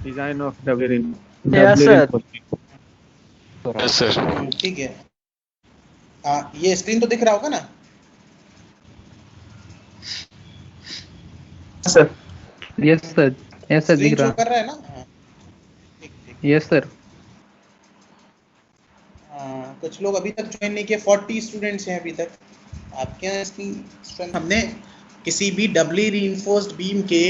Design of double yes sir. Yes sir. ठीक है, ये स्क्रीन तो दिख रहा होगा ना sir? Yes sir, yes sir screen दिख शो रहा। कर रहा है ना? हाँ, ठीक ठीक। Yes sir. कुछ लोग अभी तक ज्वाइन नहीं किए, 40 स्टूडेंट्स हैं अभी तक। आपके यहाँ इसकी स्ट्रेंथ, हमने किसी भी डबली रीइंफोर्स्ड बीम के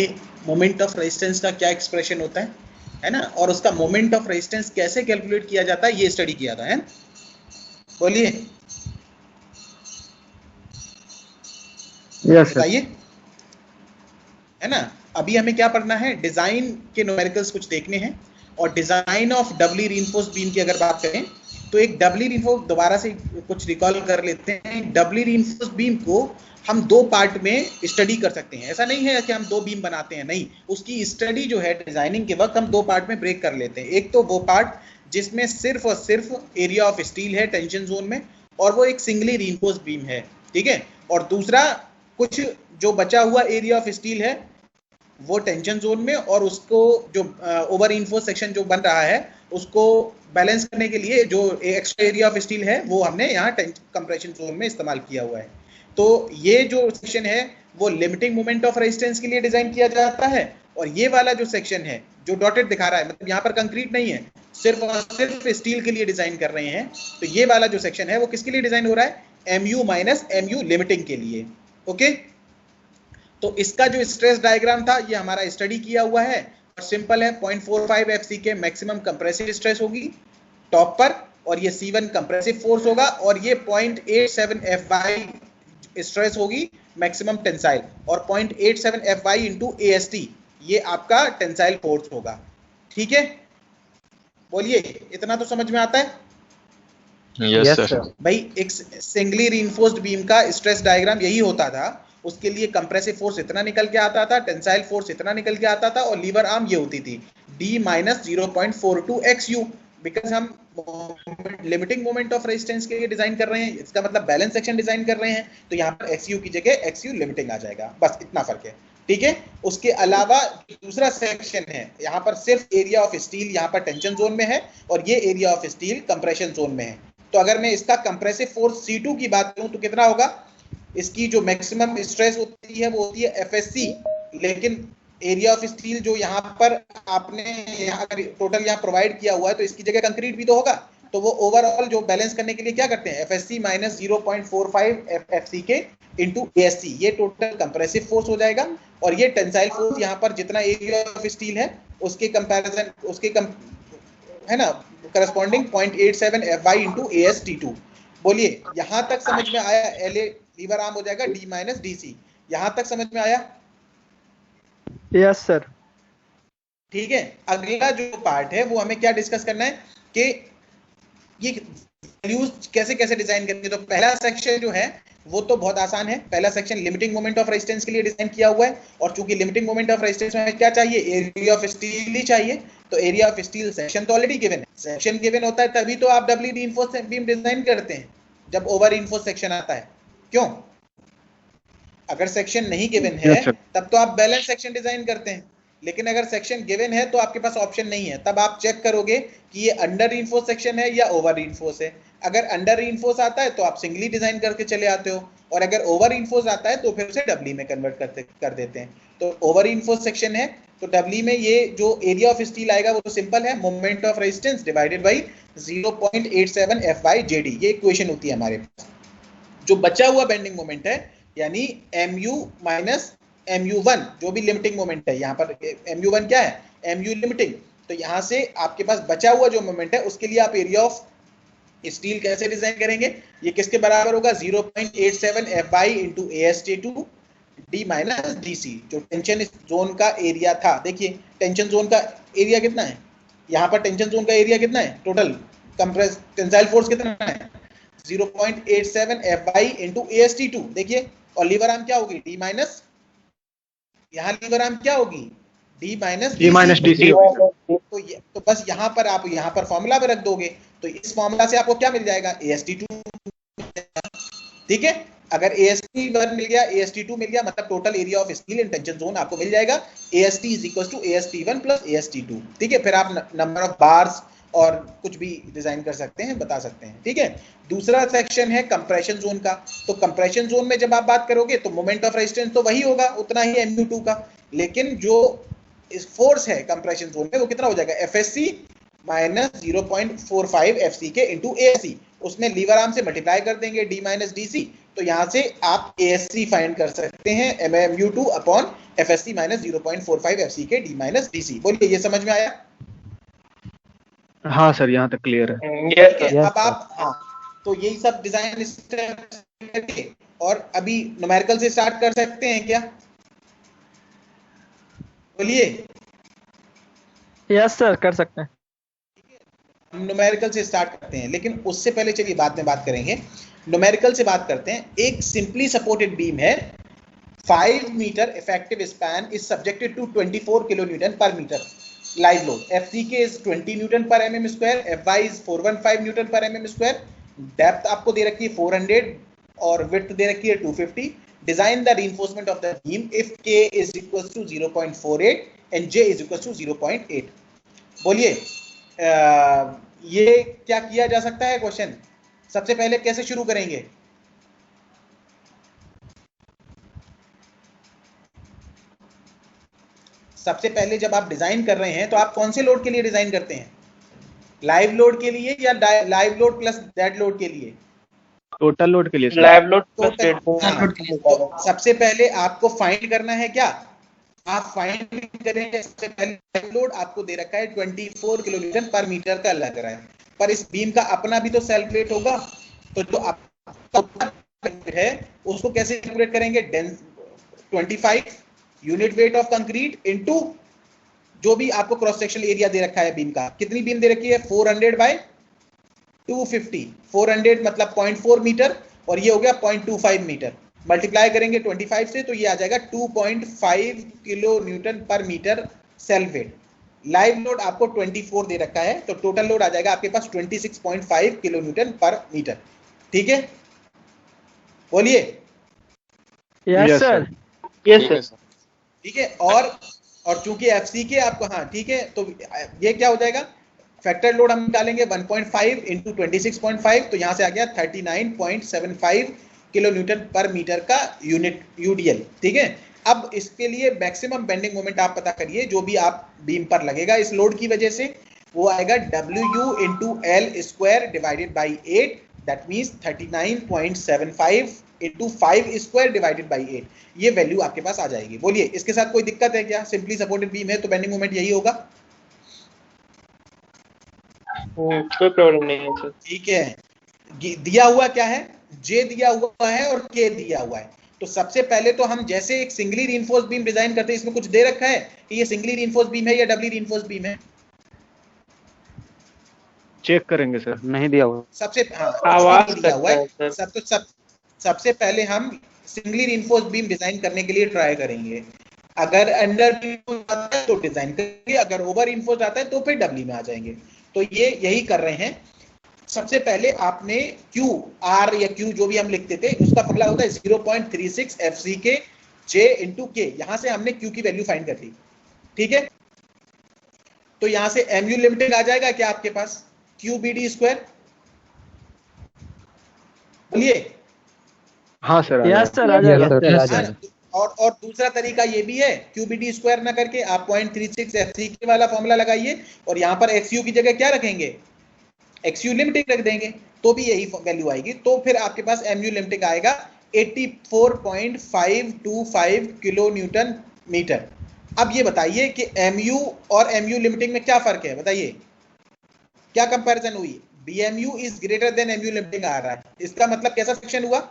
मोमेंट ऑफ रेजिस्टेंस का क्या एक्सप्रेशन होता है ना, और उसका मोमेंट ऑफ रेजिस्टेंस कैसे कैलकुलेट किया जाता है, ये स्टडी किया था, है ना? बोलिए, यस सर। बताइए, है ना? अभी हमें क्या पढ़ना है, डिजाइन के न्यूमेरिकल्स कुछ देखने हैं। और design of Dabali reinforced beam की अगर बात करें तो एक डबली रीइंफोर्स्ड, दोबारा से कुछ रिकॉल कर लेते हैं, डबली रीइंफोर्स्ड बीम को हम दो पार्ट में स्टडी कर सकते हैं। ऐसा नहीं है कि हम दो बीम बनाते हैं, नहीं, उसकी स्टडी जो है डिजाइनिंग के वक्त हम दो पार्ट में ब्रेक कर लेते हैं। एक तो वो पार्ट जिसमें सिर्फ और सिर्फ एरिया ऑफ स्टील है टेंशन जोन में, और वो एक सिंगली रीइंफोर्स्ड बीम है, ठीक है। और दूसरा कुछ जो बचा हुआ एरिया ऑफ स्टील है वो टेंशन जोन में, और उसको जो ओवर इन्फोर्स सेक्शन जो बन रहा है उसको बैलेंस करने के लिए जो एक्स्ट्रा एरिया ऑफ स्टील है वो हमने यहाँ कंप्रेशन जोन में इस्तेमाल किया हुआ है। तो ये जो सेक्शन है वो लिमिटिंग मोमेंट ऑफ रेजिस्टेंस के लिए डिजाइन किया जाता है, और ये वाला जो सेक्शन है जो डॉटेड दिखा रहा है, मतलब यहाँ पर कंक्रीट नहीं है, सिर्फ और सिर्फ स्टील के लिए डिजाइन कर रहे हैं। तो ये वाला जो सेक्शन है वो किसके लिए डिजाइन हो रहा है, MU माइनस MU लिमिटिंग के लिए। ओके, तो इसका जो स्ट्रेस डायग्राम था ये हमारा स्टडी किया हुआ है, और सिंपल है, 0.45 FC के मैक्सिमम कंप्रेसिव स्ट्रेस होगी टॉप पर, और ये C1 कंप्रेसिव फोर्स होगा, और ये 0.87 FY स्ट्रेस होगी मैक्सिमम टेंसाइल, और 0.87 FY इंटू AST ये आपका टेंसाइल फोर्स होगा। ठीक है, बोलिए, इतना तो समझ में आता है? Yes sir. भाई एक सिंगली रीइंफोर्स्ड बीम का स्ट्रेस डायग्राम यही होता था। उसके लिए कंप्रेसिव फोर्स इतना निकल के आता था, टेंसाइल फोर्स इतना निकल के आता था, और लीवर आर्म ये होती थी D माइनस 0.42 XU, बिकॉज हम लिमिटिंग मोमेंट ऑफ रेजिस्टेंस के लिए डिजाइन कर रहे हैं, इसका मतलब बैलेंस सेक्शन डिजाइन कर रहे हैं, तो यहाँ पर XU की जगह XU लिमिटिंग आ जाएगा, बस इतना फर्क है। ठीक है, उसके अलावा दूसरा सेक्शन है, यहाँ पर सिर्फ एरिया ऑफ स्टील यहाँ पर टेंशन जोन में है, और ये area of steel compression zone में है। तो अगर मैं इसका कंप्रेसिव फोर्स C2 की बात करूं तो कितना होगा, इसकी जो मैक्सिमम स्ट्रेस होती है वो होती है FSC, लेकिन एरिया ऑफ स्टील जो यहाँ पर आपने यहाँ टोटल यहाँ प्रोवाइड किया हुआ है, तो इसकी जगह कंक्रीट भी तो होगा, तो वो ओवरऑल जो बैलेंस करने के लिए क्या करते हैं, FSC माइनस 0.45 FC के इंटू ASC, ये टोटल कंप्रेसिव फोर्स हो जाएगा। और ये टेंसाइल फोर्स यहाँ पर जितना एरिया ऑफ स्टील है उसके कंपैरिजन, उसके है ना, करस्पॉन्डिंग 0.87 FY इंटू AST2। बोलिए, यहां तक समझ में आया? LA लीवर आर्म हो जाएगा D माइनस DC, यहां तक समझ में आया? Yes sir. ठीक है, अगला जो पार्ट है वो हमें क्या डिस्कस करना है कि ये वैल्यूज कैसे कैसे डिजाइन करेंगे। तो पहला सेक्शन जो है वो तो बहुत आसान है, पहला section limiting moment of resistance के लिए डिजाइन किया हुआ है, और चूंकि लिमिटिंग मोमेंट ऑफ रेजिस्टेंस में हमें क्या चाहिए, एरिया ऑफ स्टील ही चाहिए, तो एरिया ऑफ स्टील सेक्शन तो ऑलरेडी गिवन है, सेक्शन गिवन होता है तभी तो आप डबली रीइंफोर्स्ड बीम डिजाइन करते हैं, जब ओवर रीइंफोर्स्ड सेक्शन आता है। क्यों? अगर सेक्शन नहीं गिवन है तब तो आप बैलेंस सेक्शन डिजाइन करते हैं, लेकिन अगर सेक्शन गिवन है तो आपके पास ऑप्शन नहीं है, तब आप चेक करोगे कि ये अंडर रीइंफोर्स सेक्शन है या ओवर रीइंफोर्स है। अगर अंडर रीइंफोर्स आता है तो आप सिंगली डिजाइन करके चले आते हो, और अगर ओवर रीइंफोर्स आता है तो फिर उसे डबली में कन्वर्ट कर देते हैं। तो ओवर रीइंफोर्स सेक्शन है तो डबली में ये जो एरिया ऑफ स्टील आएगा वो तो सिंपल है, moment of resistance divided by 0.87 FY/JD, ये इक्वेशन होती है हमारे पास। जो बचा हुआ बेंडिंग मोमेंट है यानी MU माइनस MU1 जो भी लिमिटिंग मोमेंट है, यहाँ पर MU1 क्या है, MU लिमिटिंग, तो यहाँ से आपके पास बचा हुआ जो मोमेंट है उसके लिए आप एरिया ऑफ स्टील कैसे डिजाइन करेंगे, ये किसके बराबर होगा, 0.87 FY into AST2 D minus DC, जो टेंशन जोन का एरिया था। देखिए टेंशन जोन का एरिया कितना है, यहाँ पर टेंशन जोन का एरिया कितना है, टोटल कंप्रेस टेंसाइल फोर्स कितना है, 0.87 FY इंटू AST2। देखिए, और लीवर आर्म क्या होगी, D माइनस, यहाँ लीवर आर्म क्या होगी, D माइनस DC। तो बस यहाँ पर आप यहाँ पर फॉर्मूला में रख दोगे, तो इस फॉर्मूला से आपको क्या मिल जाएगा, AST2। ठीक है, अगर AST1 मिल गया, AST2 मिल गया, मतलब total area of steel in tension zone आपको मिल जाएगा AST is equal to AST1 plus AST2। ठीक है, फिर आप नंबर ऑफ बार्स और कुछ भी डिजाइन कर सकते हैं, बता सकते हैं। ठीक है, दूसरा सेक्शन है कंप्रेशन जोन का। तो कंप्रेशन जोन में जब आप बात करोगे तो मोमेंट ऑफ रेजिस्टेंस तो वही होगा, उतना ही mu2 का, लेकिन जो फोर्स है कंप्रेशन जोन में वो कितना हो जाएगा, FSC minus 0.45 FCK into ASC। उसमें लीवर आर्म से मल्टीप्लाई कर देंगे D माइनस DC, तो यहां से आप ASC फाइंड कर सकते हैं mu2 upon FSC minus 0.45 FCK D minus DC। बोलिए, ये समझ में आया? हाँ सर, यहाँ तक क्लियर है। ठीक है, अब आप, हाँ, तो यही सब डिजाइन करके और अभी न्यूमेरिकल से स्टार्ट कर सकते हैं क्या? बोलिए। यस सर, कर सकते हैं। हम न्यूमेरिकल से स्टार्ट करते हैं, लेकिन उससे पहले चलिए बाद में बात करेंगे। न्यूमेरिकल से बात करते हैं। एक सिंपली सपोर्टेड बीम है, 5 metre effective span is subjected to 24 kilo newton पर metre live load. FCK is 20 newton per mm square, FY is 415 newton per mm square. Depth आपको दे रखी है 400 और विड्थ दे रखी है 250। Design the reinforcement of the beam if K is equals to 0.48 and J is equals to 0.8। बोलिए, ये क्या किया जा सकता है? क्वेश्चन सबसे पहले कैसे शुरू करेंगे? सबसे पहले जब आप डिजाइन कर रहे हैं तो आप कौन से लोड के लिए डिजाइन करते हैं? लाइव लोड के लिए या live load plus dead load के लिए? टोटल लोड के लिए sir. Live load plus dead load के लिए। तो सबसे पहले आपको फाइंड करना है क्या? आप फाइंड करेंगे सबसे पहले लाइव लोड आपको दे रखा है 24 किलो न्यूटन पर मीटर का लग रहा है, पर इस बीम का अपना भी तो सेल्फ वेट होगा। तो जो आपका है उसको कैसे कैलकुलेट करेंगे? 25 unit weight of concrete into जो भी आपको क्रॉस सेक्शनल एरिया दे रखा है बीम का। कितनी बीम दे रखी है? 400 बाय 250। 400 मतलब 0.4 मीटर और ये हो गया 0.25 मीटर। मल्टीप्लाई करेंगे 25 से तो ये आ जाएगा 2.5 किलो न्यूटन पर metre self weight. Live load आपको 24 दे रखा है, तो टोटल लोड आ जाएगा आपके पास 26.5 किलो न्यूटन पर मीटर। ठीक है, बोलिए। Yes sir. Yes sir. ठीक है, और चूंकि FCK आपको, हाँ ठीक है, तो ये क्या हो जाएगा? फैक्टर लोड हम डालेंगे 1.5 इंटू 26.5, तो यहां से आ गया 39.75 किलो न्यूटन पर मीटर का यूनिट UDL। ठीक है, अब इसके लिए मैक्सिमम बेंडिंग मोमेंट आप पता करिए, जो भी आप बीम पर लगेगा इस लोड की वजह से, वो आएगा WU into L square divided by 8, that means 39.75 into 5 square divided by 8। ये वैल्यू आपके पास आ जाएगी। बोलिए, इसके साथ कोई दिक्कत है क्या? सिंपली सपोर्टेड बीम है तो बेंडिंग मोमेंट यही होगा। कोई प्रॉब्लम नहीं है सर। ठीक है, दिया हुआ क्या है? J दिया हुआ है और K दिया हुआ है। तो सबसे पहले तो हम जैसे एक सिंगली रीइंफोर्स बीम डिजाइन करते हैं, इसमें कुछ दे रखा है कि ये सिंगली रीइंफोर्स बीम है या डबली रीइंफोर्स बीम है? चेक करेंगे सर, नहीं दिया हुआ। सबसे आवाज दिया हुआ है कटता है सबसे पहले हम सिंगली रीइंफोर्स बीम डिजाइन करने के लिए ट्राई करेंगे। अगर अंडर आता है तो डिजाइन करेंगे, अगर ओवर रीइंफोर्स आता है तो फिर डबली में आ जाएंगे। तो ये यही कर रहे हैं। सबसे पहले आपने Q R या Q जो भी हम लिखते थे उसका फॉर्मूला होता है 0.36 FCK J इंटू K। यहां से हमने Q की वैल्यू फाइंड कर ली। ठीक है, तो यहां से MU लिमिटेड आ जाएगा क्या आपके पास? QBD square. बोलिए। हाँ सर, यस सर, आ जाएगा। और दूसरा तरीका ये भी है, QBD स्क्वायर ना करके आप 0.36 FCK वाला फॉर्मूला लगाइए और यहां पर XU की जगह क्या रखेंगे? XU लिमिटिंग रख देंगे तो भी यही वैल्यू आएगी। तो फिर आपके पास MU लिमिटिंग आएगा 84.525 किलो न्यूटन मीटर। अब ये बताइए कि MU और MU लिमिटिंग में क्या फर्क है? बताइए, क्या कंपैरिजन हुई? BMU is greater than MU limiting आ रहा है, इसका मतलब कैसा सेक्शन हुआ?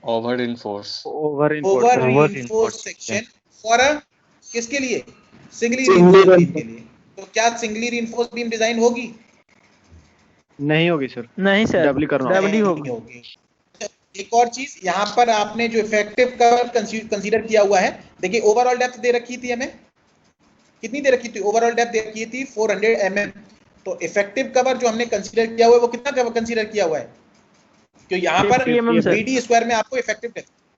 Over reinforce. Over reinforce section for किसके लिए? सिंगली रीइंफोर्स बीम के लिए। तो क्या सिंगली रीइंफोर्स बीम डिजाइन होगी? नहीं होगी सर, नहीं सर, डबली करना डबली होगा। होगी। एक और चीज यहाँ पर आपने जो इफेक्टिव कवर कंसीडर किया हुआ है, देखिए ओवरऑल डेप्थ दे रखी थी हमें, कितनी दे रखी थी? ओवरऑल डेप्थ दे रखी थी 400 mm। तो इफेक्टिव कवर जो हमने कंसीडर किया हुआ है वो कितना कवर कंसीडर किया हुआ है? क्योंकि यहाँ पर 50 mm सर। BD स्क्वायर में आपको इफेक्टिव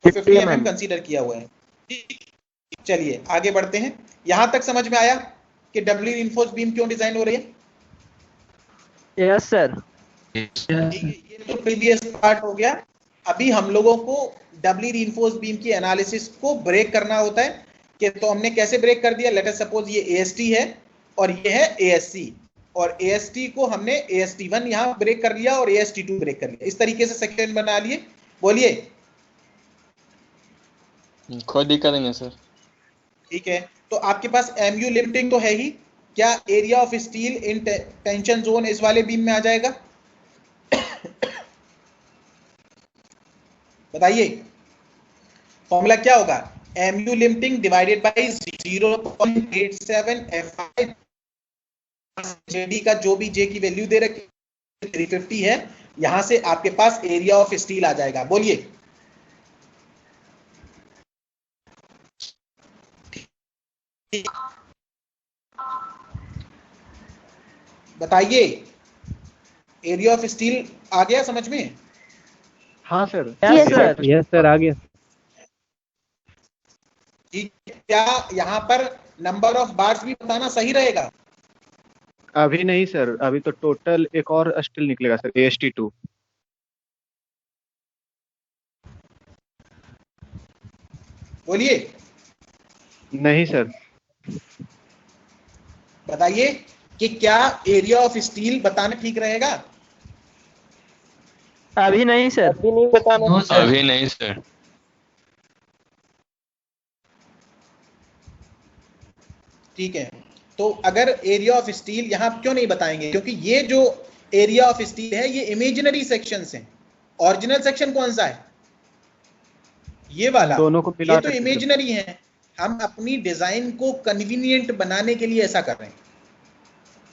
50 mm कंसीडर किया हुआ है। चलिए आगे बढ़ते हैं। यहां तक समझ में आया कि डबली रिइंफोर्स्ड बीम क्यों डिजाइन हो रही है? Yes sir. ठीक है, ये तो प्रीवियस पार्ट हो गया। अभी हम लोगों को डबली रिइंफोर्स्ड बीम की एनालिसिस को ब्रेक करना होता है कि तो हमने कैसे ब्रेक कर दिया। लेट अस सपोज ये AST है और ये है ASC, और AST को हमने AST1 यहां ब्रेक कर लिया और AST2 ब्रेक कर लिया। इस तरीके से सेक्शन बना लिए। बोलिए। खुद ही करेंगे सर। ठीक है, तो आपके पास MU लिमिटिंग तो है ही। क्या area of steel in tension zone इस वाले बीम में आ जाएगा? बताइए फॉर्मूला क्या होगा? MU limiting divided by 0.87 FI JD का जो भी J की वैल्यू दे रखी 350 है, यहां से आपके पास एरिया ऑफ स्टील आ जाएगा। बोलिए। बताइए, एरिया ऑफ स्टील आ गया समझ में? हाँ sir. Yes sir. Yes sir आ गया। ठीक है, क्या यहाँ पर नंबर ऑफ बार्स भी बताना सही रहेगा? अभी नहीं सर, अभी तो टोटल एक और स्टील निकलेगा सर, AST2। बोलिए। नहीं सर। बताइए कि क्या एरिया ऑफ स्टील बताना ठीक रहेगा? अभी नहीं सर। अभी नहीं बताना। अभी नहीं सर। ठीक है, तो अगर एरिया ऑफ स्टील यहां क्यों नहीं बताएंगे? क्योंकि ये जो एरिया ऑफ स्टील है ये इमेजिनरी सेक्शंस हैं। ओरिजिनल सेक्शन कौन सा है? ये वाला। दोनों को मिला ये तो इमेजिनरी है। हम अपनी डिजाइन को कन्वीनियंट बनाने के लिए ऐसा कर रहे हैं।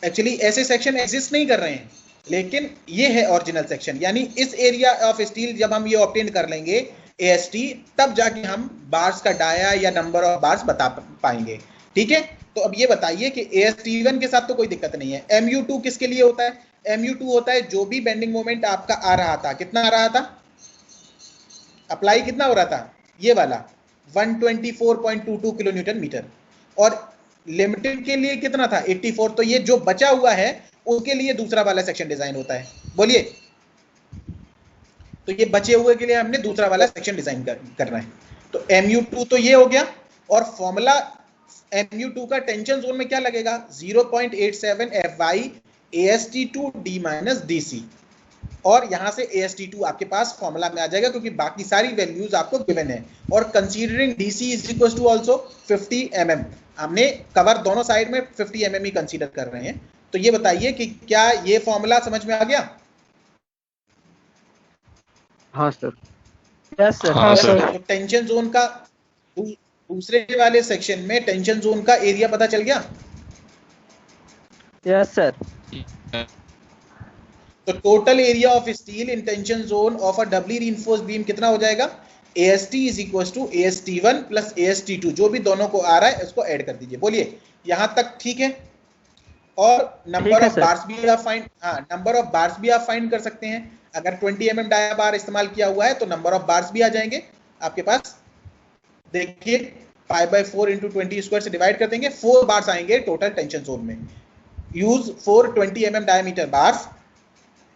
एक्चुअली ऐसे सेक्शन एग्जिस्ट नहीं कर रहे हैं, लेकिन ये है ओरिजिनल सेक्शन। यानी इस एरिया ऑफ स्टील जब हम ये ऑब्टेन कर लेंगे AST, तब जाके हम बार्स का डाया या नंबर ऑफ बार्स बता पाएंगे। ठीक है, तो अब ये बताइए कि AST1 के साथ तो कोई दिक्कत नहीं है। MU2 किसके लिए होता है? MU2 होता है जो भी बेंडिंग मोमेंट आपका आ रहा था। कितना आ रहा था? अप्लाई कितना हो रहा था? ये वाला 124.22 किलो न्यूटन मीटर। और लिमिटेड के लिए कितना था? 84। तो ये जो बचा हुआ है उसके लिए दूसरा वाला सेक्शन डिजाइन होता है। बोलिए। तो ये बचे हुए के लिए हमने दूसरा वाला सेक्शन डिजाइन करना है। तो MU2 तो ये हो गया। और फॉर्मूला MU2 का टेंशन जोन में क्या लगेगा? 0.87 FY AST2 D - DC। और यहां से AST2 आपके पास फॉर्मूला में आ जाएगा, क्योंकि बाकी सारी वैल्यूज आपको गिवन है। और considering DC is equal to also 50 mm, हमने कवर दोनों साइड में 50 mm ही कंसीडर कर रहे हैं। तो ये बताइए कि क्या ये फॉर्मूला समझ में आ गया? हाँ सर। Yes sir. हाँ सर। तो टेंशन जोन का दूसरे वाले सेक्शन में टेंशन जोन का एरिया पता चल गया? Yes sir. तो total area of steel in tension zone of a doubly reinforced beam कितना हो जाएगा? AST is equal to AST1 plus AST2, जो भी दोनों को आ रहा है उसको ऐड कर दीजिए। बोलिए, यहां तक ठीक है? और नंबर ऑफ बार्स भी आप फाइंड, हाँ नंबर ऑफ बार्स भी आप फाइंड कर सकते हैं। अगर 20 mm डाया बार इस्तेमाल किया हुआ है तो नंबर ऑफ बार्स भी आ जाएंगे आपके पास। देखिए 5/4 × 20 स्क्वायर से डिवाइड कर देंगे, 4 बार्स आएंगे टोटल टेंशन जोन में। Use 4 20 mm diameter bars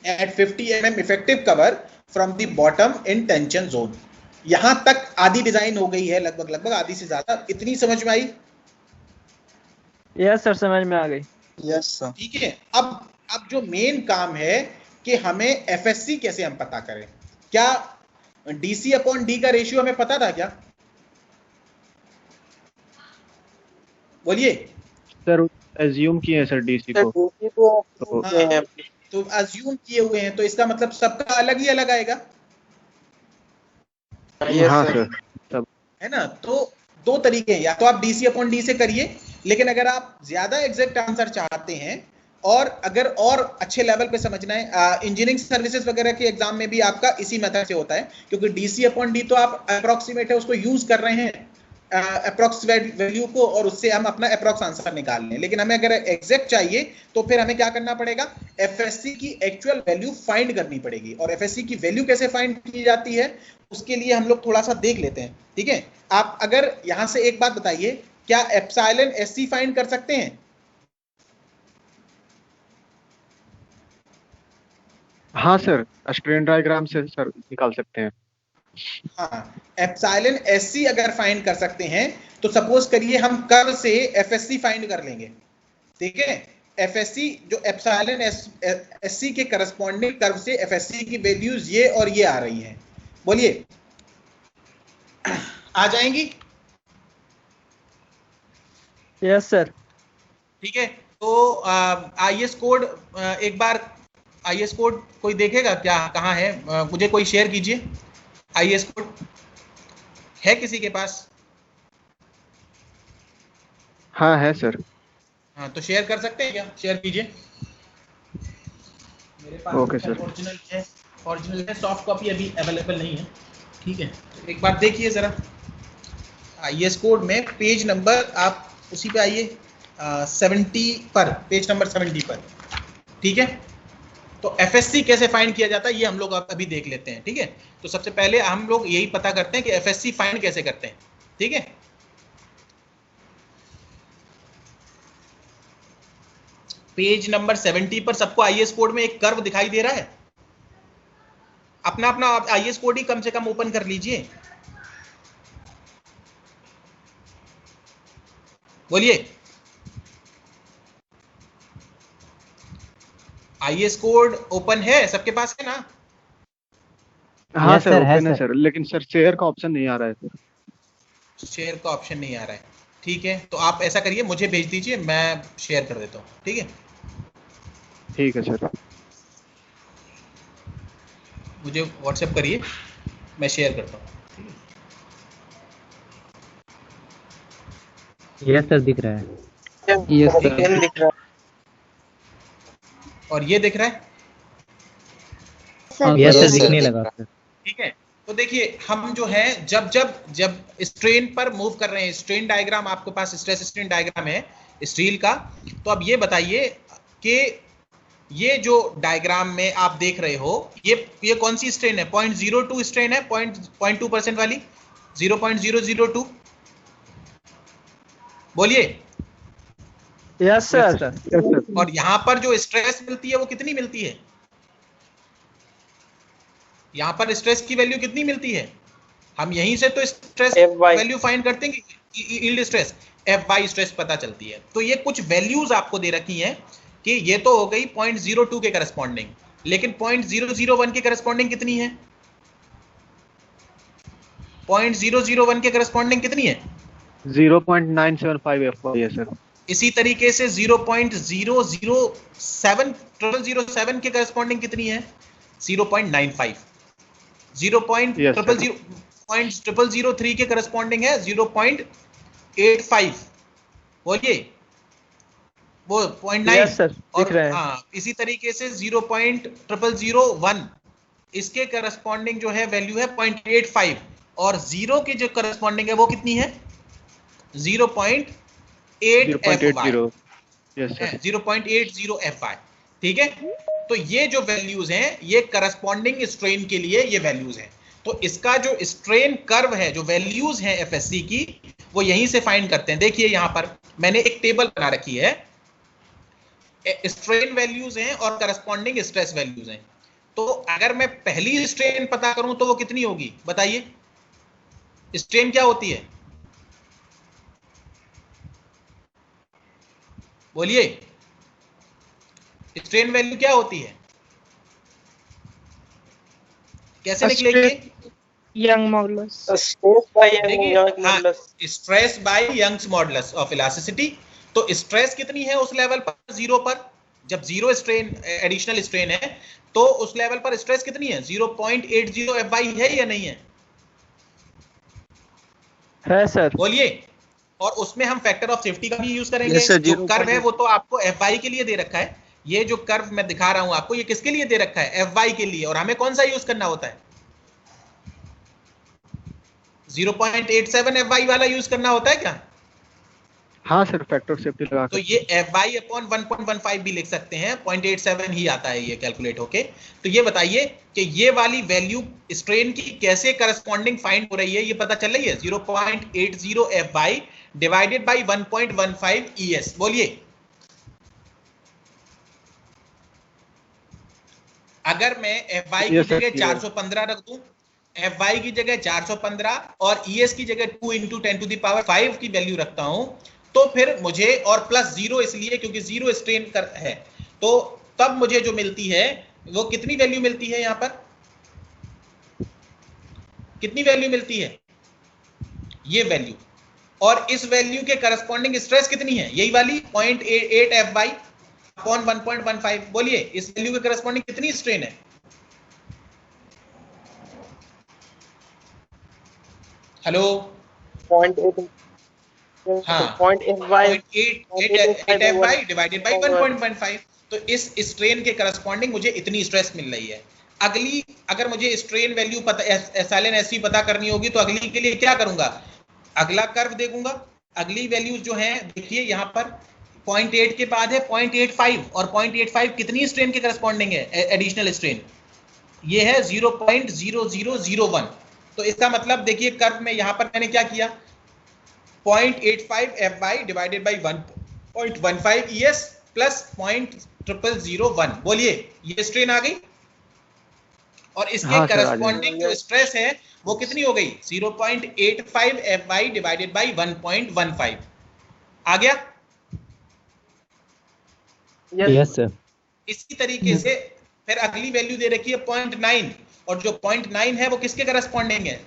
at 50 mm effective cover from the bottom in tension zone। यहां तक आधी डिजाइन हो गई है, लगभग आधी से ज्यादा। इतनी समझ में आई? यस सर, समझ में आ गई। Yes sir. ठीक है, अब जो मेन काम है कि हमें FSC कैसे हम पता करें। क्या DC/D का रेशियो हमें पता था क्या? बोलिए। सर एज्यूम किए हैं सर DC को। तो अज्यूम किए हुए हैं, तो इसका मतलब सबका अलग ही अलग आएगा, हाँ सर सब। है ना? तो दो तरीके हैं, या तो आप DC/D से करिए, लेकिन अगर आप ज्यादा एग्जैक्ट आंसर चाहते हैं और अगर और अच्छे लेवल पे समझना है, इंजीनियरिंग सर्विसेज वगैरह के एग्जाम में भी आपका इसी मेथड से होता है, क्योंकि DC/D तो आप अप्रोक्सीमेट है उसको यूज कर रहे हैं, अप्रोक्स वैल्यू को और उससे हम अपना अप्रोक्स आंसर निकाल लें। लेकिन हमें अगर एग्जैक्ट चाहिए तो फिर हमें क्या करना पड़ेगा, एफएससी की एक्चुअल वैल्यू फाइंड करनी पड़ेगी। और एफएससी की वैल्यू कैसे फाइंड की जाती है उसके लिए हम लोग थोड़ा सा देख लेते हैं, ठीक है। आप अगर यहां से एक बात बताइए, क्या एप्सिलॉन एससी फाइंड कर सकते हैं? हाँ सर, स्ट्रेन डायग्राम से सर निकाल सकते हैं। हाँ, एप्सिलॉन एससी अगर फाइंड कर सकते हैं तो सपोज करिए हम कर्व से एफएससी फाइंड कर लेंगे, ठीक है। एफएससी जो एप्सिलॉन एससी के करस्पॉन्डिंग कर्व से एफएससी की वैल्यूज ये और ये आ रही हैं, बोलिए आ जाएंगी? Yes sir. ठीक है, तो आईएस कोड एक बार आईएस कोड कोई देखेगा क्या, कहाँ है? मुझे कोई शेयर कीजिए, आईएस कोड है किसी के पास? हाँ है सर। हाँ तो शेयर कर सकते हैं क्या? शेयर कीजिए। मेरे पास ओके सर। ओरिजिनल है, सॉफ्ट कॉपी अभी अवेलेबल नहीं है, ठीक है। तो एक बार देखिए जरा आईएस कोड में पेज नंबर, आप उसी पे आइए 70 पर, पेज नंबर 70 पर, ठीक है। तो एफएससी कैसे फाइंड किया जाता है ये हम लोग अभी देख लेते हैं, ठीक है। तो सबसे पहले हम लोग यही पता करते हैं कि एफएससी फाइंड कैसे करते हैं, ठीक है। पेज नंबर 70 पर सबको आईएस कोड में एक कर्व दिखाई दे रहा है? अपना अपना आईएस कोड ही कम से कम ओपन कर लीजिए, बोलिए। आईएस कोड ओपन है सबके पास, है ना? हाँ Yes, सर, sir, है ओपन है सर। सर, लेकिन सर शेयर का ऑप्शन नहीं आ रहा है सर। शेयर का ऑप्शन नहीं आ रहा है, ठीक है। तो आप ऐसा करिए, मुझे भेज दीजिए, मैं शेयर कर देता हूँ, ठीक है। ठीक है सर। मुझे व्हाट्सएप करिए, मैं शेयर करता हूँ। यस सर, दिख रहा है। यस सेकेंड दिख रहा और ये दिख रहा है, यस सर, Yes, sir, दिखने दिख लगा रहा सर। ठीक है। तो देखिए हम जो है जब जब जब स्ट्रेन पर मूव कर रहे हैं, स्ट्रेन डायग्राम आपके पास, स्ट्रेस स्ट्रेन डायग्राम है स्टील का। तो अब ये बताइए कि ये जो डायग्राम में आप देख रहे हो, ये कौन सी स्ट्रेन है? 0.02 स्ट्रेन है, 0.2% वाली, 0.002, बोलिए। Yes sir. Yes sir. और यहां पर जो स्ट्रेस मिलती है वो कितनी मिलती है? यहां पर स्ट्रेस की वैल्यू कितनी मिलती है? हम यहीं से तो स्ट्रेस FY वैल्यू फाइंड करते हैं कि यील्ड स्ट्रेस, Fy स्ट्रेस पता चलती है। तो ये कुछ वैल्यूज आपको दे रखी हैं कि ये तो हो गई 0.02 के करस्पॉन्डिंग, लेकिन 0.001 के करस्पॉन्डिंग कितनी है? 0.001 के करस्पॉन्डिंग कितनी है? 0.975 FY है सर। इसी तरीके से 0.007 के करस्पॉन्डिंग कितनी है? 0.95। 0.003 के करस्पॉन्डिंग है 0.85, बोलिए, वो 0.9। यस सर, दिख रहा है। हाँ, इसी तरीके से 0.001 इसके करस्पॉन्डिंग जो है वैल्यू है 0.85, और जीरो की जो करस्पॉन्डिंग है वो कितनी है? 0.8 0.80। Yes sir. 0.80 Fy, ठीक है। तो ये जो वैल्यूज हैं ये करस्पॉन्डिंग स्ट्रेन के लिए ये वैल्यूज हैं। तो इसका जो स्ट्रेन कर्व है, जो वैल्यूज हैं एफएससी की, वो यहीं से फाइंड करते हैं। देखिए यहां पर मैंने एक टेबल बना रखी है, स्ट्रेन वैल्यूज हैं और करस्पॉन्डिंग स्ट्रेस वैल्यूज हैं। तो अगर मैं पहली स्ट्रेन पता करूं तो वो कितनी होगी, बताइए। स्ट्रेन क्या होती है, बोलिए। स्ट्रेन वैल्यू क्या होती है, कैसे निकलेगी? Young modulus. स्ट्रेस बाय देखिए, यंग हाँ, modulus. Stress by young's modulus of elasticity. तो स्ट्रेस कितनी है उस लेवल पर, जीरो पर? जब जीरो स्ट्रेन, एडिशनल स्ट्रेन है, तो उस लेवल पर स्ट्रेस कितनी है? 0.80 Fy है या नहीं है? है सर। बोलिए। और उसमें हम फैक्टर ऑफ सेफ्टी का भी यूज करेंगे। Yes, sir, जो कर्व है 0.8 वो तो आपको Fy के लिए दे रखा है। ये जो कर्व मैं दिखा रहा हूं आपको, ये किसके लिए दे रखा है? Fy के लिए। और हमें कौन सा यूज करना होता है? 0.87 FY वाला यूज करना होता है क्या? हाँ सर, फैक्टर सेफ्टी लगा तो ये FY अपॉन 1.15 भी लिख सकते हैं, 0.87 ही आता है ये कैलकुलेट होके। तो ये बताइए कि ये वाली वैल्यू स्ट्रेन की कैसे करस्पॉन्डिंग फाइंड हो रही है, ये पता चल रही है? 0.80 FY डिवाइडेड बाई 1.15 ES। बोलिए, अगर मैं FY की जगह 415 रख दूं, FY की जगह 415 और ES की जगह 2 इंटू 10⁵ की वैल्यू रखता हूं, तो फिर मुझे, और प्लस 0 इसलिए क्योंकि 0 स्ट्रेन कर है, तो तब मुझे जो मिलती है वो कितनी वैल्यू मिलती है? यहां पर कितनी वैल्यू मिलती है? ये वैल्यू। और इस वैल्यू के करस्पॉन्डिंग स्ट्रेस कितनी है? यही वाली 0.88 FY अपॉन 1.15। बोलिए, इस वैल्यू के करस्पॉन्डिंग कितनी स्ट्रेन है? हेलो, 0.8 हाँ, 0.8 FY डिवाइडेड बाई 1.15। तो इस स्ट्रेन के करस्पॉन्डिंग मुझे इतनी स्ट्रेस मिल रही है। अगली, अगर मुझे स्ट्रेन वैल्यू पता, एप्सिलॉन एसवी पता करनी होगी, तो अगली के लिए क्या करूंगा? अगला कर्व देखूंगा। अगली वैल्यूज जो हैं, देखिए यहां पर 0.8 के बाद है 0.85, और 0.85 कितनी स्ट्रेन के करस्पॉन्डिंग है? एडिशनल स्ट्रेन ये है 0.0001। तो इसका मतलब देखिए कर्व में यहां पर मैंने क्या किया? 0.85 FY divided by 1.15 ES plus 0.0001। बोलिए, ये स्ट्रेन आ गई, और इसके हाँ, करस्पॉन्डिंग जो स्ट्रेस है वो कितनी हो गई? 0.85 FY डिवाइडेड बाई 1.15। आ गया? Yes sir. इसी तरीके से फिर अगली वैल्यू दे रखी है 0.9, और जो 0.9 है वो किसके करस्पॉन्डिंग है?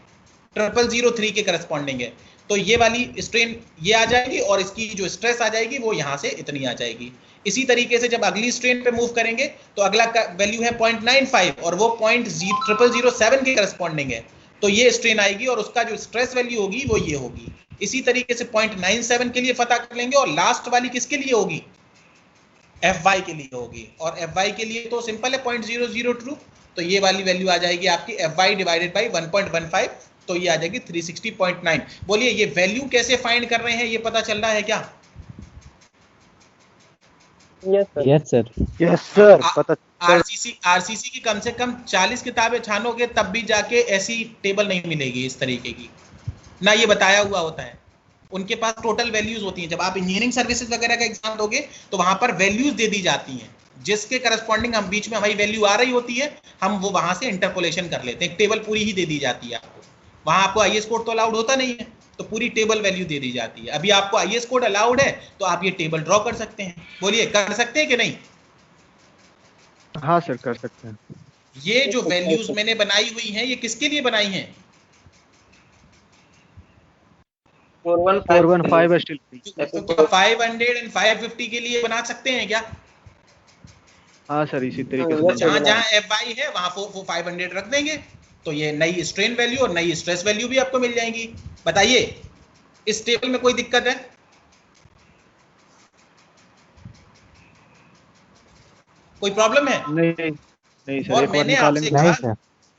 0003 के करस्पॉन्डिंग है। तो ये वाली स्ट्रेन ये आ जाएगी, और इसकी जो स्ट्रेस आ जाएगी वो यहां से इतनी आ जाएगी। इसी तरीके से जब अगली स्ट्रेन पे मूव करेंगे तो अगला वैल्यू है 0.95, और वो 0.0007 के करस्पॉन्डिंग है। तो ये स्ट्रेन आएगी, और उसका जो स्ट्रेस वैल्यू होगी वो ये होगी। इसी तरीके से 0.97 के लिए पता कर लेंगे, और लास्ट वाली किसके लिए होगी? FY के लिए होगी। और FY के लिए तो सिंपल है 0.002। तो ये वाली वैल्यू आ जाएगी आपकी FY डिवाइडेड बाई 1.15, तो ये आ जाएगी 360.9। बोलिए, ये वैल्यू कैसे फाइंड कर रहे हैं, ये पता चल रहा है क्या? Yes sir. यस सर, पता आरसीसी की कम से कम 40 किताबें छानोगे तब भी जाके ऐसी टेबल नहीं मिलेगी इस तरीके की, ना ये बताया हुआ होता है। उनके पास टोटल वैल्यूज होती हैं। जब आप इंजीनियरिंग सर्विसेज वगैरह का एग्जाम दोगे तो वहां पर वैल्यूज दे दी जाती हैं, जिसके करस्पॉन्डिंग हम बीच में हमारी वैल्यू आ रही होती है, हम वो वहां से इंटरपोलेशन कर लेते हैं। एक टेबल पूरी ही दे दी जाती है आपको। वहां आपको आईएएस कोड तो अलाउड होता नहीं है, तो पूरी टेबल वैल्यू दे दी जाती है। अभी आपको आईएएस कोड अलाउड है तो आप ये टेबल ड्रॉ कर सकते हैं। बोलिए, कर सकते हैं कि नहीं? हाँ सर, कर सकते हैं। ये जो वैल्यूज मैंने बनाई हुई हैं, ये किसके लिए बनाई हैं? 415 स्टील। 500 एंड 550 के लिए बना सकते हैं क्या? हाँ सर, इसी तरीके से जहां जहां FY है वहां वो 500 रख देंगे, तो ये नई स्ट्रेन वैल्यू और नई स्ट्रेस वैल्यू भी आपको मिल जाएंगी। बताइए, इस टेबल में कोई दिक्कत है? कोई प्रॉब्लम है? नहीं सर, और एक बार मैंने निकालेंगे। आपसे कहा,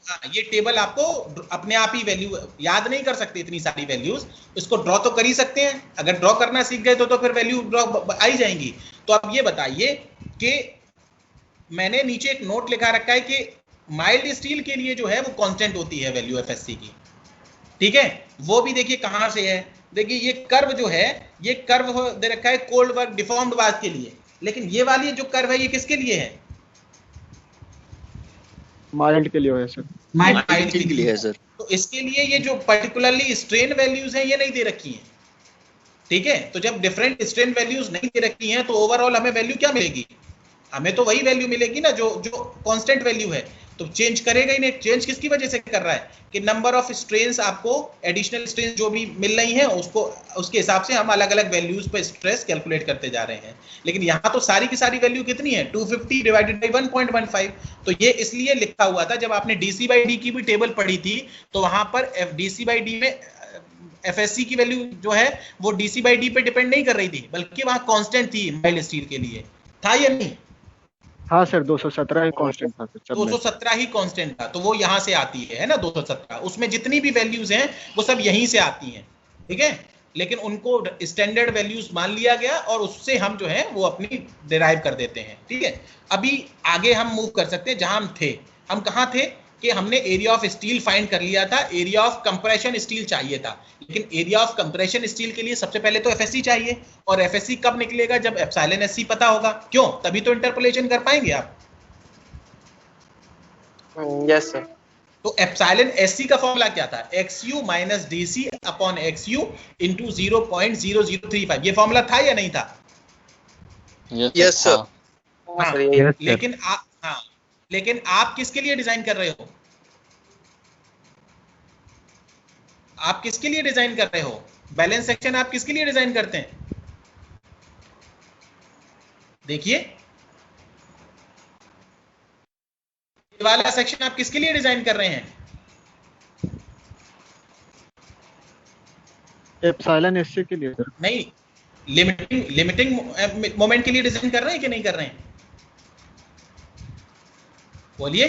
हाँ, ये टेबल आपको अपने आप ही वैल्यू याद नहीं कर सकते, इतनी सारी वैल्यूज, इसको ड्रॉ तो कर ही सकते हैं। अगर ड्रॉ करना सीख गए तो फिर वैल्यू ड्रॉ आ ही जाएंगी। तो अब ये बताइए कि मैंने नीचे एक नोट लिखा रखा है कि माइल्ड स्टील के लिए जो है वो कांस्टेंट होती है वैल्यू एफएससी की, ठीक है? वो भी देखिए कहां से है। देखिए ये कर्व जो है, ये कर्व दे रखा है कोल्ड वर्क डिफॉर्म्ड वाज के लिए, लेकिन ये वाली जो कर्व है ये किसके लिए है? माइल्ड के लिए हो सर। माइल्ड के लिए है सर। तो इसके लिए ये जो पर्टिकुलरली स्ट्रेन वैल्यूज हैं ये नहीं दे रखी हैं, ठीक है? तो जब डिफरेंट स्ट्रेन वैल्यूज नहीं दे रखी हैं तो ओवरऑल हमें वैल्यू क्या मिलेगी? हमें तो वही वैल्यू मिलेगी ना जो कांस्टेंट वैल्यू है। तो चेंज करेगा ही नहीं। चेंज किसकी वजह से कर रहा है कि नंबर ऑफ स्ट्रेन्स, आपको एडिशनल स्ट्रेन्स जो भी मिल रही हैं उसको, उसके हिसाब से हम अलग अलग वैल्यूज पे स्ट्रेस कैलकुलेट करते जा रहे हैं। लेकिन यहाँ तो सारी की सारी वैल्यू कितनी है? 250 डिवाइडेड बाई 1.15। तो ये इसलिए लिखा हुआ था, जब आपने डीसी बाई डी की भी टेबल पढ़ी थी तो वहां पर डीसी बाई डी में एफएससी की वैल्यू जो है वो डीसी बाई डी पे डिपेंड नहीं कर रही थी, बल्कि वहां कांस्टेंट थी माइल्ड स्टील के लिए। था या नहीं? हाँ सर 217 ही कांस्टेंट था सर सब में। 217 ही कांस्टेंट था, तो वो यहाँ से आती है ना 217, उसमें जितनी भी वैल्यूज हैं वो सब यहीं से आती हैं, ठीक है। लेकिन उनको स्टैंडर्ड वैल्यूज मान लिया गया और उससे हम जो है वो अपनी डिराइव कर देते हैं, ठीक है। अभी आगे हम मूव कर सकते हैं जहां हम थे। हम कहाँ थे कि हमने एरिया ऑफ स्टील फाइंड कर लिया था, एरिया ऑफ कंप्रेशन स्टील चाहिए था, लेकिन एरिया ऑफ कंप्रेशन स्टील के लिए सबसे पहले तो एफएससी चाहिए, और एफएससी कब निकलेगा, जब एप्सिलॉन एससी पता होगा। क्यों? तभी तो इंटरपोलेशन कर पाएंगे आप। Yes sir. तो एप्सिलॉन एससी का फॉर्मूला क्या था, XU minus DC upon XU into 0.0035। ये फॉर्मूला था या नहीं था? Yes sir. हाँ, सर यही। Yes, sir. लेकिन आप किसके लिए डिजाइन कर रहे हो? आप किसके लिए डिजाइन कर रहे हो? बैलेंस सेक्शन आप किसके लिए डिजाइन करते हैं? देखिए, ये वाला सेक्शन आप किसके लिए डिजाइन कर रहे हैं? एप्सिलॉन एससी के लिए सर। नहीं, लिमिटिंग मोमेंट के लिए डिजाइन कर रहे हैं कि नहीं कर रहे हैं? बोलिए।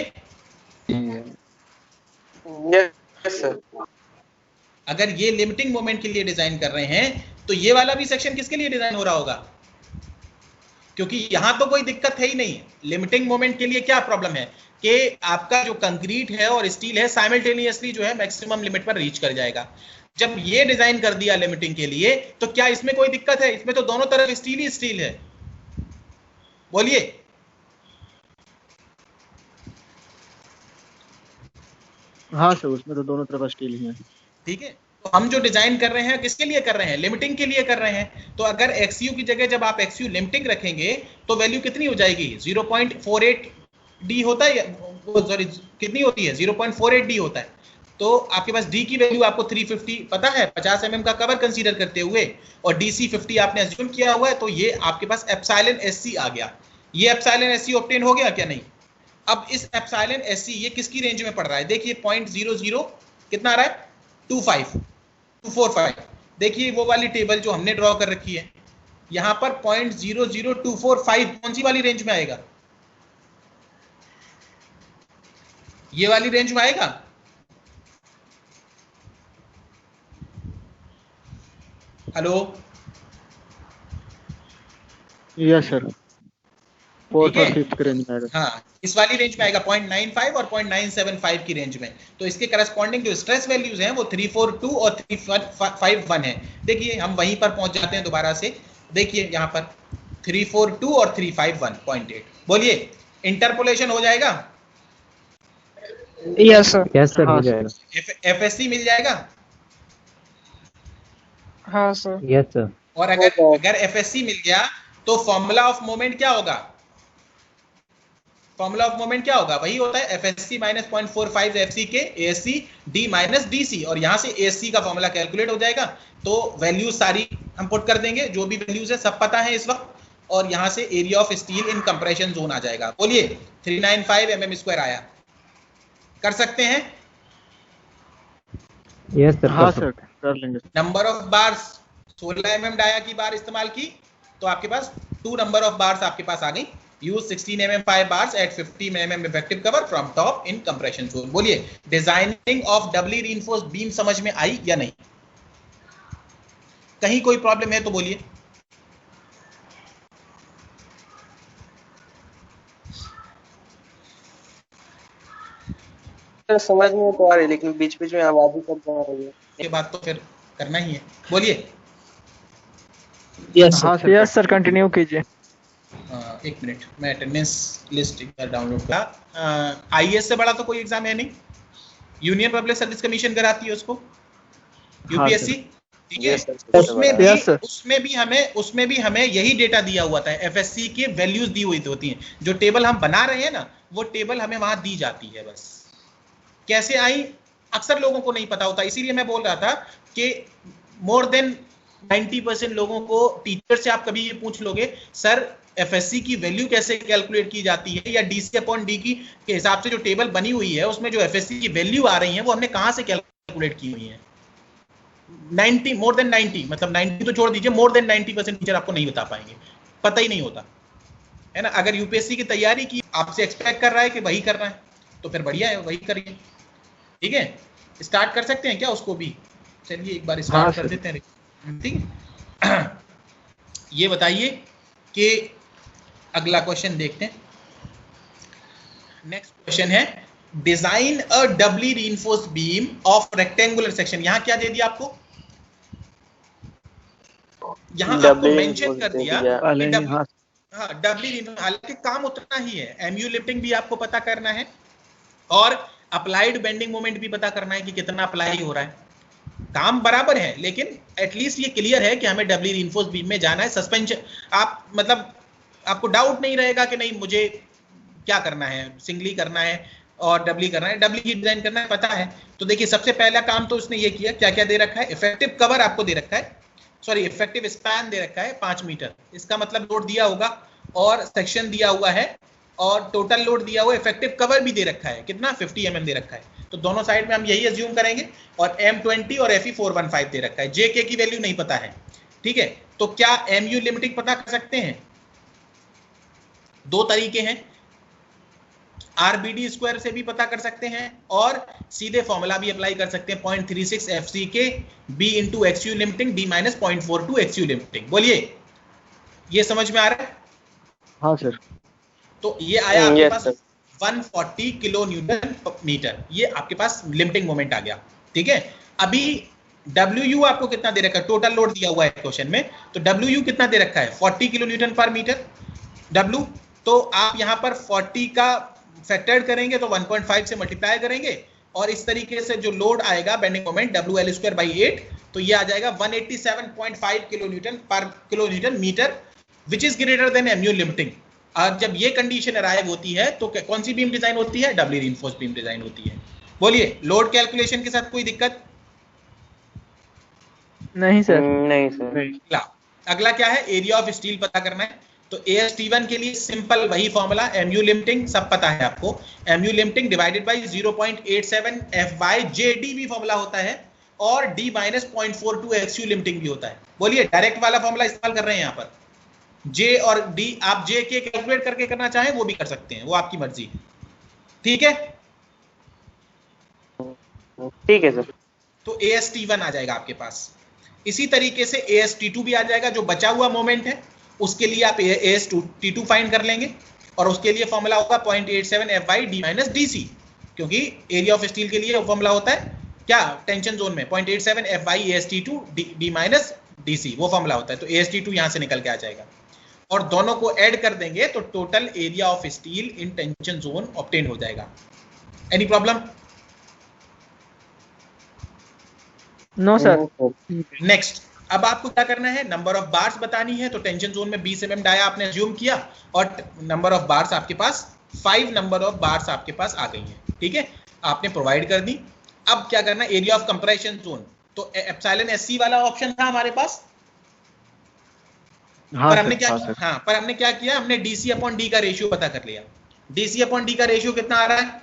Yes sir. अगर ये लिमिटिंग मोमेंट के लिए डिजाइन कर रहे हैं तो ये वाला भी सेक्शन किसके लिए डिजाइन हो रहा होगा? क्योंकि यहां तो कोई दिक्कत है ही नहीं। लिमिटिंग मोमेंट के लिए क्या प्रॉब्लम है कि आपका जो कंक्रीट है और स्टील है साइमल्टेनियसली जो है मैक्सिमम लिमिट पर रीच कर जाएगा। जब ये डिजाइन कर दिया लिमिटिंग के लिए तो क्या इसमें कोई दिक्कत है? इसमें तो दोनों तरफ स्टील ही स्टील है। बोलिए। हाँ सर उसमें तो दोनों तरफ स्टील ही है। ठीक है, तो हम जो डिजाइन कर रहे हैं किसके लिए कर रहे हैं? लिमिटिंग के लिए कर रहे हैं। तो अगर XU की जगह जब आप XU लिमिटिंग रखेंगे तो वैल्यू कितनी हो जाएगी? 0.48 D होता है, सॉरी कितनी होती है? 0.48 D होता है। तो आपके पास D की वैल्यू आपको 350 पता है, 50 mm का कवर कंसीडर करते हुए, और DC 50 आपने अज्यूम किया हुआ है, तो ये आपके पास एप्सिलॉन SC आ गया। ये एप्सिलॉन SC ऑब्टेन हो गया क्या? नहीं। अब इस एप्सिलॉन SC ये किसकी रेंज में पड़ रहा है? देखिए 0.00 कितना आ रहा है? 245। देखिए वो वाली टेबल जो हमने ड्रॉ कर रखी है, यहां पर 0.00245 कौन सी वाली रेंज में आएगा? ये वाली रेंज में आएगा। हेलो, यस सर, फोर्थ और फिफ्थ के रेंज में आएगा। हाँ, इस वाली रेंज में आएगा 0.95 और 0.975 की रेंज में। तो इसके करस्पॉन्डिंग जो स्ट्रेस वैल्यूज हैं वो 342 और 351 है। देखिए हम वहीं पर पहुंच जाते हैं दोबारा से। देखिए यहाँ पर 342 और 351.8। बोलिए, इंटरपोलेशन हो जाएगा? Yes sir. Yes sir. हो जाएगा। एफएससी मिल जाएगा? हाँ sir. Yes sir. और अगर एफएससी मिल गया तो फॉर्मूला ऑफ मोमेंट क्या होगा? फॉर्मूला ऑफ मोमेंट क्या होगा? वही होता है एफएससी माइनस 0.45 एफसी के एएससी डी माइनस डीसी, और यहां से एएससी का फॉर्मूला कैलकुलेट हो जाएगा। तो वैल्यूज सारी हम पुट कर देंगे, जो भी वैल्यूज है सब पता है इस वक्त, और यहां से area of steel in compression zone आ जाएगा। बोलिए 395 mm² आया। कर सकते हैं? Yes sir. हाँ सर कर लेंगे। Number of bars 16 mm dia की बार इस्तेमाल की तो आपके पास 2 नंबर ऑफ बार्स आपके पास आ गई। Use 16 mm 5 bars at 50 mm effective cover from top in compression zone। बोलिए, designing of Dabali reinforced beam समझ में आई या नहीं? कहीं कोई प्रॉब्लम है तो बोलिए। सर समझ में तो आ रही है लेकिन बीच बीच में आवाज ही कट जा रही है। के बाद तो फिर करना ही है। बोलिए। Yes sir. हाँ सर। Yes sir. कंटिन्यू कीजिए। एक मिनट, मैं अटेंडेंस लिस्ट डाउनलोड किया। आईएएस से बड़ा तो कोई एग्जाम है नहीं, यूनियन पब्लिक सर्विस कमीशन कराती है उसको, यूपीएससी। ठीक है, Yes, sir. उसमें भी हमें यही डेटा दिया हुआ था, एफएससी के वैल्यूज दी हुई होती हैं। जो टेबल हम बना रहे हैं ना, वो टेबल हमें वहां दी जाती है। बस कैसे आई अक्सर लोगों को नहीं पता होता, इसीलिए मैं बोल रहा था कि मोर देन 90% लोगों को, टीचर से आप कभी ये पूछ लोगे सर एफएससी की वैल्यू कैसे कैलकुलेट की जाती है, या डीसी अपॉन डी की के हिसाब से जो टेबल बनी हुई है उसमें जो एफएससी की वैल्यू आ रही है वो हमने कहां से कैलकुलेट की हुई है। 90 मोर देन 90 मतलब 90 तो छोड़ दीजिए, मोर देन 90% टीचर आपको नहीं बता पाएंगे, पता ही नहीं होता। है ना। अगर यूपीएससी की तैयारी की, आपसे एक्सपेक्ट कर रहा है कि वही करना है, तो फिर बढ़िया है, वही करिए। ठीक है, स्टार्ट कर सकते हैं क्या उसको भी? चलिए एक बार स्टार्ट कर देते हैं। ठीक है, ये बताइए कि अगला क्वेश्चन देखते हैं। नेक्स्ट क्वेश्चन है, design a doubly reinforced beam of rectangular section. यहां क्या दे दिया आपको? यहां आपको मेंशन कर दिया हाँ डबली रीइंफोर्स्ड। हालांकि काम उतना ही है, एमयू लिफ्टिंग भी आपको पता करना है और अप्लाइड बेंडिंग मोमेंट भी पता करना है कि कितना अप्लाई हो रहा है। काम बराबर है, लेकिन एटलीस्ट ये क्लियर है कि हमें डबली रीइंफोर्स्ड बीम में जाना है। सस्पेंशन आप मतलब आपको डाउट नहीं रहेगा कि नहीं मुझे क्या करना है, सिंगली करना है और डबली करना है, डबली की डिजाइन करना है, पता है। तो देखिए सबसे पहला काम तो उसने ये किया, क्या क्या दे रखा है? इफेक्टिव कवर आपको दे रखा है, सॉरी इफेक्टिव स्पैन दे रखा है 5 मीटर। इसका मतलब लोड दिया होगा और सेक्शन दिया हुआ है और टोटल लोड दिया हुआ, इफेक्टिव कवर भी दे रखा है, कितना 50 mm दे रखा है। तो दोनों साइड में हम यही अज्यूम करेंगे। और M20 और FE415 दे रखा है, JK की वैल्यू नहीं पता है। ठीक है, तो क्या MU लिमिटिंग पता कर सकते हैं? दो तरीके हैं, RBD स्क्वायर से भी पता कर सकते हैं और सीधे फॉर्मूला भी अप्लाई कर सकते हैं, 0.36 FCK B into XU limiting D minus 0.42 XU limiting. बोलिए, ये समझ में आ रहा है? हाँ सर। तो ये आया आपके पास 140 किलो न्यूटन मीटर, ये आपके पास लिमिटिंग मोमेंट आ गया। ठीक है, अभी WU आपको कितना दे रखा है? टोटल लोड दिया हुआ है क्वेश्चन में, तो WU कितना दे रखा है? 40 किलो न्यूटन पर मीटर W। तो आप यहां पर 40 का फैक्टर्ड करेंगे तो 1.5 से मल्टीप्लाई करेंगे और इस तरीके से जो लोड आएगा बेंडिंग मोमेंट WL²/8, तो ये आ जाएगा 187.5 किलो न्यूटन पर kilo newton metre, which is greater than MU limiting. और जब ये कंडीशन अराइव होती है तो कौन सी बीम डिजाइन होती है? डबली रीइंफोर्स्ड बीम डिजाइन होती है। बोलिए, लोड कैलकुलेशन के साथ कोई दिक्कत? नहीं सर। नहीं सर। अगला क्या है? एरिया ऑफ स्टील पता करना है। तो AST1 के लिए सिंपल वही फॉर्मूला, MU लिमिटिंग सब पता है आपको, MU limiting divided by 0.87 FY/JD भी फॉर्मूला होता है और D माइनस 0.42 XU लिमिटिंग भी होता है। बोलिए, डायरेक्ट वाला फॉर्मूला इस्तेमाल कर रहे हैं यहाँ पर। J और D, आप J के कैलकुलेट करके करना चाहें वो भी कर सकते हैं, वो आपकी मर्जी। ठीक है, ठीक है सर। तो AST1 आ जाएगा आपके पास। इसी तरीके से AST2 भी आ जाएगा, जो बचा हुआ मोमेंट है उसके लिए आप AST2 फाइंड कर लेंगे और उसके लिए फॉर्मूला होगा 0.87 FY/D माइनस DC, क्योंकि एरिया ऑफ स्टील के लिए फॉर्मूला होता है क्या? टेंशन जोन में 0.87 FY AST2 D minus DC, वो फॉर्मूला होता है। तो AST2 यहां से निकल के आ जाएगा और दोनों को ऐड कर देंगे तो total area of steel in tension zone obtain हो जाएगा। Any problem? No sir. Next, अब आपको क्या करना है? नंबर ऑफ बार्स बतानी है। तो टेंशन जोन में 20 mm डाया आपने अज्यूम किया और नंबर ऑफ बार्स आपके पास 5 नंबर ऑफ बार्स आपके पास आ गई हैं। ठीक है, आपने प्रोवाइड कर दी। अब क्या करना? एरिया ऑफ कंप्रेशन जोन, तो एप्सिलॉन SC वाला ऑप्शन था हमारे पास। हाँ पर हमने सर, क्या हाँ किया? सर। हाँ, पर हमने क्या किया? हमने DC/D का रेशियो पता कर लिया। DC/D का रेशियो कितना आ रहा है?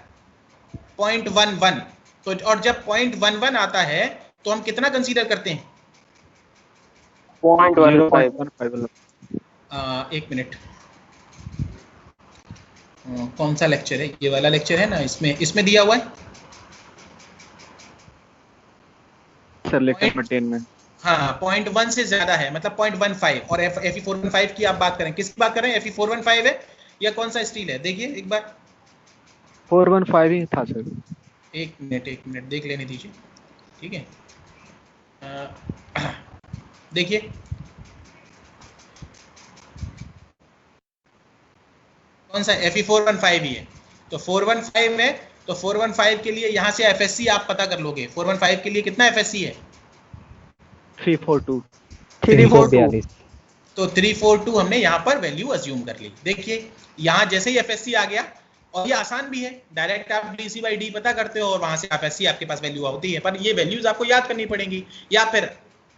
0.11। तो और जब 0.11 आता है तो हम कितना कंसीडर करते हैं? 0.15। एक मिनट, कौन सा लेक्चर है? ये वाला लेक्चर है ना, इसमें दिया हुआ है सर लेक्चर 10 में। हाँ, 0.1 से ज्यादा है, मतलब 0.15। और FE415 की आप बात करें, किसकी बात करें? FE415 है या कौन सा स्टील है? देखिए एक बार, 415 ही था सर। एक मिनट देख लेने दीजिए। ठीक है, देखिए कौन सा? FE415 ही है। तो 415 में, तो 415 के लिए यहां से FSC आप पता कर लोगे। 415 के लिए कितना FSC है? 342। 342। तो 342 हमने यहाँ पर वैल्यू अज्यूम कर ली। देखिए यहाँ जैसे ही FSC आ गया, और ये आसान भी है, डायरेक्ट आप DC/D पता करते हो और वहां से FSC आपके पास वैल्यू होती है, पर ये वैल्यूज आपको याद करनी पड़ेगी या फिर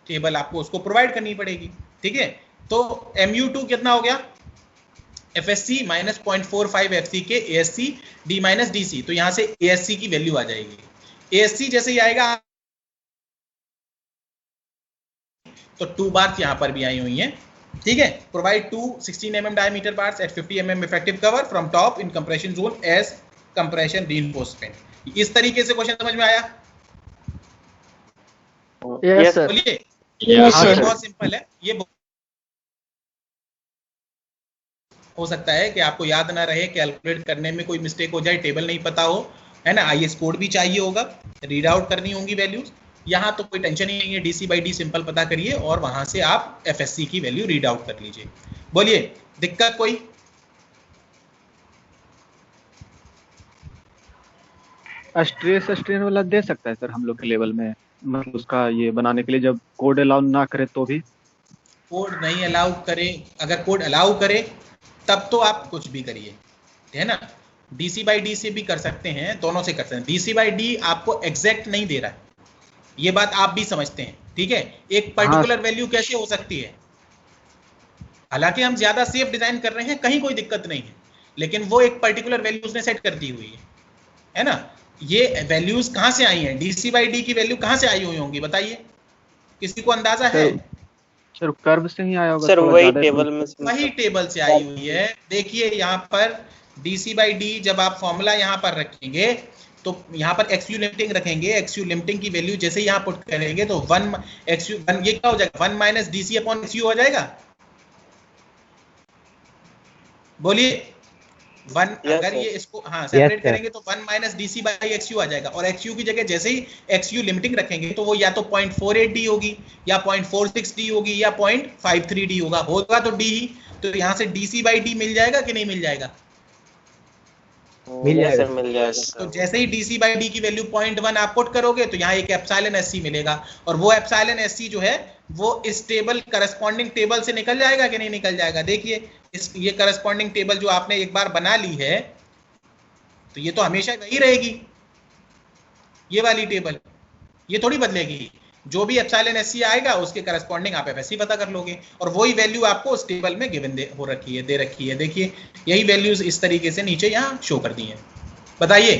टेबल आपको उसको प्रोवाइड करनी पड़ेगी। ठीक है, तो MU2 कितना हो गया? FSC minus 0.45 FCK ASC D minus DC। तो यहाँ से ASC की वैल्यू आ जाएगी। ASC जैसे ही आएगा तो 2 बार यहाँ पर भी आई हुई हैं, ठीक है, provide 2 16 mm diameter bars at 50 mm effective cover from top in compression zone as compression reinforcement। इस तरीके से क्वेश्चन समझ में आया? Yes sir. बोलिए। Yes, ये sir. बहुत सिंपल है। ये हो सकता है कि आपको याद ना रहे, कैलकुलेट करने में कोई मिस्टेक हो जाए, टेबल नहीं पता हो, है ना, आईएस कोड भी चाहिए होगा, रीड आउट करनी होंगी वैल्यूज। यहाँ तो कोई टेंशन ही नहीं है, डीसी बाई डी सिंपल पता करिए और वहां से आप एफएससी की वैल्यू रीड आउट कर लीजिए। बोलिए, दिक्कत कोई? स्ट्रेस स्ट्रेन वाला दे सकता है सर हम लोग के लेवल में, मतलब उसका ये बनाने के लिए जब कोड अलाउ ना करे तो भी? कोड नहीं अलाउ करे, अगर कोड अलाउ करे तब तो आप कुछ भी करिए, है ना। डीसी बाई डी से भी कर सकते हैं, दोनों से कर सकते हैं। डीसी बाई डी आपको एग्जैक्ट नहीं दे रहा है, ये बात आप भी समझते हैं, ठीक है। एक पर्टिकुलर वैल्यू कैसे हो सकती है, हालांकि हम ज्यादा सेफ डिजाइन कर रहे हैं, कहीं कोई दिक्कत नहीं है, लेकिन वो एक पर्टिकुलर वैल्यू उसने सेट कर दी हुई है ना। ये वैल्यूज कहां से आई हैं? डीसी बाई डी की वैल्यू कहां से आई हुई होंगी, बताइए, किसी को अंदाजा है? सर कर्व से ही आया होगा सर, थोड़ा वही ज्यादा टेबल में वही टेबल से आई हुई है। देखिए यहाँ पर डीसी बाई डी, जब आप फॉर्मूला यहाँ पर रखेंगे तो यहाँ पर एक्सयू लिमिटिंग रखेंगे, एक्सयू लिमिटिंग की वैल्यू जैसे यहाँ पुट करेंगे तो 1 एक्सयू ये क्या हो जाएगा, 1 माइनस डीसी अपॉन एक्सयू हो जाएगा। बोलिए, 1 अगर ये इसको हाँ सेपरेट करेंगे तो 1 माइनस डीसी बाई एक्सयू आ जाएगा, और एक्सयू की जगह जैसे ही एक्सयू लिमिटिंग रखेंगे तो वो या तो 0.48 डी होगी, या 0.46 डी होगी, या 0.53 डी होगा तो डी ही। तो यहाँ से डीसी बाई डी मिल जाएगा कि नहीं मिल जाएगा? मिल जाएगा, मिल जाएगा। तो जैसे ही डीसी बाई डी की वैल्यू 0.1 आप पुट करोगे तो यहाँ एक एप्सिलॉन एससी मिलेगा, और वो एप्सिलॉन एससी जो है वो इस टेबल करस्पॉन्डिंग टेबल से निकल जाएगा कि नहीं निकल जाएगा? देखिए ये करस्पॉन्डिंग टेबल जो आपने एक बार बना ली है तो ये तो हमेशा वही रहेगी, ये वाली टेबल, ये थोड़ी बदलेगी। जो भी एप्सिलॉन एससी आएगा उसके करस्पॉन्डिंग आप एफएससी पता कर लोगे, और वही वैल्यू आपको उस टेबल में गिवन हो रखी है, दे रखी है। देखिए यही वैल्यूज इस तरीके से नीचे यहाँ शो कर दी हैं। बताइए,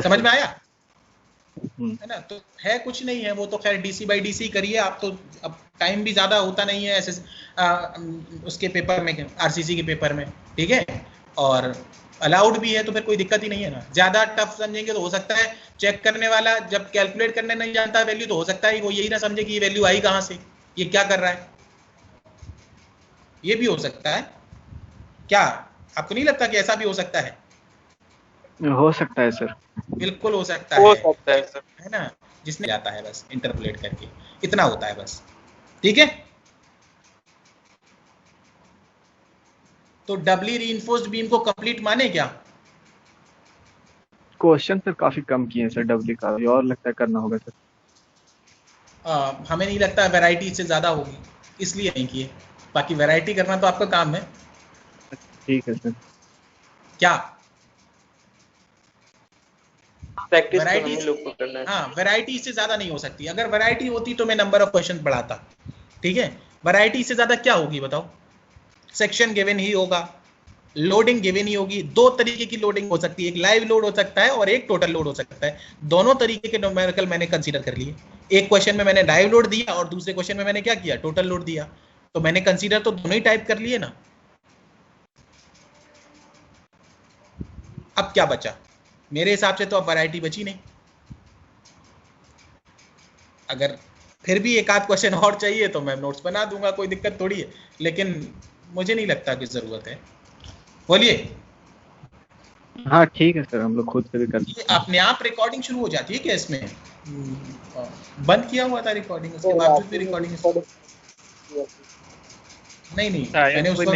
समझ में आया? है ना। तो है कुछ नहीं है, वो तो खैर डीसी बाई डीसी करिए आप, तो अब टाइम भी ज्यादा होता नहीं है ऐसे उसके पेपर में, आरसीसी के पेपर में, ठीक है, और अलाउड भी है तो फिर कोई दिक्कत ही नहीं है ना। ज्यादा टफ समझेंगे तो हो सकता है चेक करने वाला जब कैलकुलेट करने नहीं जानता वैल्यू तो हो सकता है वो यही ना समझे कि ये वैल्यू आई कहां से, ये क्या कर रहा है, ये भी हो सकता है। क्या आपको नहीं लगता कि ऐसा भी हो सकता है? हो सकता है सर, बिल्कुल हो सकता हो है, सकता है सर। है ना। जिसने जाता है बस इंटरपोलेट करके, इतना होता है बस, ठीक है। तो डबली रीइंफोर्स्ड बीम को कंप्लीट माने क्या? क्वेश्चन सर काफी कम किए हैं सर डब्ल्यू का, भी और लगता है करना होगा सर। हमें नहीं लगता वैरायटी इससे ज्यादा होगी, इसलिए नहीं किए, बाकी वैरायटी करना तो आपका काम है। ठीक है सर। क्या प्रैक्टिस तो वैरायटी? हम लोग को करना है। हाँ, वैरायटी इससे ज्यादा नहीं हो सकती। अगर वैरायटी होती तो मैं नंबर ऑफ क्वेश्चन बढ़ाता, ठीक है। वैरायटी इससे ज्यादा क्या होगी बताओ? सेक्शन गिवन ही होगा, लोडिंग गिवन ही होगी। दो तरीके की लोडिंग हो सकती है, एक लाइव लोड हो सकता है और एक टोटल लोड हो सकता है। दोनों तरीके के न्यूमेरिकल मैंने कंसीडर कर लिए। एक क्वेश्चन में मैंने लाइव लोड दिया और दूसरे क्वेश्चन में मैंने क्या किया, टोटल लोड दिया। तो मैंने कंसीडर तो दोनों ही टाइप कर लिए ना। अब क्या बचा? मेरे हिसाब से तो अब वैरायटी बची नहीं। अगर फिर भी एक आध क्वेश्चन और चाहिए तो मैं नोट्स बना दूंगा, कोई दिक्कत थोड़ी है, लेकिन मुझे नहीं लगता कि जरूरत है। बोलिए। हाँ ठीक है सर, हम लोग खुद से भी करते ये अपने आप रिकॉर्डिंग शुरू हो जाती है क्या इसमें? बंद किया हुआ था रिकॉर्डिंग, उसके बावजूद भी रिकॉर्डिंग नहीं, मैंने उसको